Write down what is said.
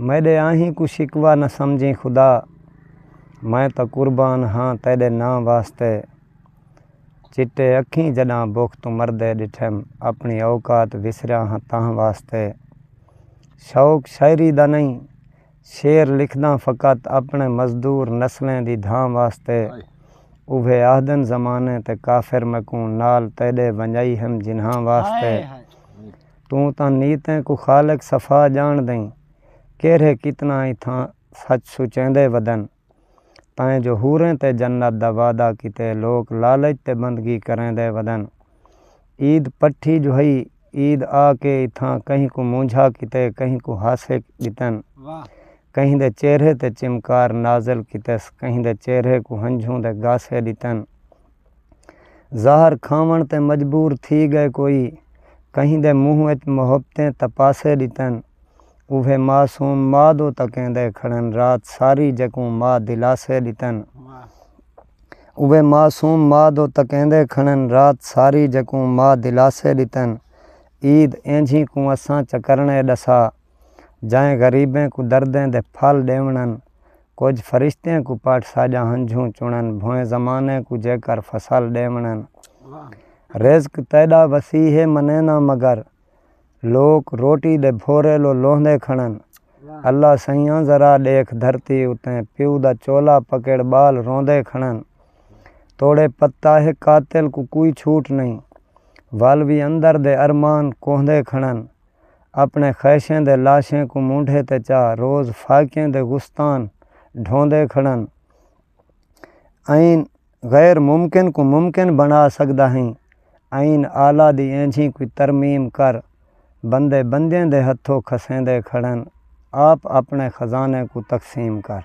میرے آہیں کو شکوا نہ سمجھی خدا، میں تو قربان ہاں تیرے نام واسطے، چٹے اکھیں جڑاں بخ تو مردے ڈٹھم، اپنی اوقات وسریا ہاں تاں واسطے، شوق شاعری دا نہیں شعر لکھداں فقط اپنے مزدور نسلیں دی دھاں واسطے، اوہے آہدن زمانے تے کافر مکوں نال تیرے ونجائی ہم جنہاں واسطے، تو تاں نیتیں کو خالق صفا جان دیں، کیرے کتنا ہی تھاں سچ سچیندے ودن، تائیں جو ہوریں تے جنت دا وعدہ کیتے لوگ لالچ تے بندگی کریں دے ودن، عید پٹھی جو ہئی عید آ کے تھاں کہیں کو مونجھا کیتے کہیں کو ہاسے ڈتن، کہیں دے چہرے تے چمکار نازل کیتس کہیں دے چہرے کو ہنجھوں دے گاسے ڈتن، ظاہر کھاون تے مجبور تھی گئے کوئی، کہیں دے منہ وچ محبتیں تپاسے ڈتن، اوہے معصوم ماں دو تکیں دے کھڑن رات ساری جکوں ماں دلاسے ڈتن، اوہے معصوم ماں دو تکیں دے کھڑن رات ساری جکوں ماں دلاسے ڈتن، عید اینجھی کو اساں چکرنے ڈسا، جائیں غریبیں کو دردیں دے پھل ڈیونن، کچھ فرشتیں کو پاٹ ساجا ہنجھوں چنن، بھوئیں زمانے کو جے کر فصل ڈیونن، رزق تیڑا وسیع ہے منے نہ مگر، لوگ روٹی دے بھورے لو لوندے کھڑن، اللہ سیاں ذرا دیکھ دھرتی اتیں پیو دا چولا پکڑ بال روندے کھڑن، توڑے پتا ہے قاتل کو کوئی چھوٹ نہیں، والوی اندر دے ارمان کوہندے کھڑن، اپنے خیشیں دے لاشیں کو مونڈھے تے چا روز فاقیں دے گستان ڈھوندے کھڑن، این غیر ممکن کو ممکن بنا سکدا ہیں، این آلہ دی اینجھی کوئی ترمیم کر، بندے بندیاں دے ہتھوں کھسیں دے کھڑن، آپ اپنے خزانے کو تقسیم کر۔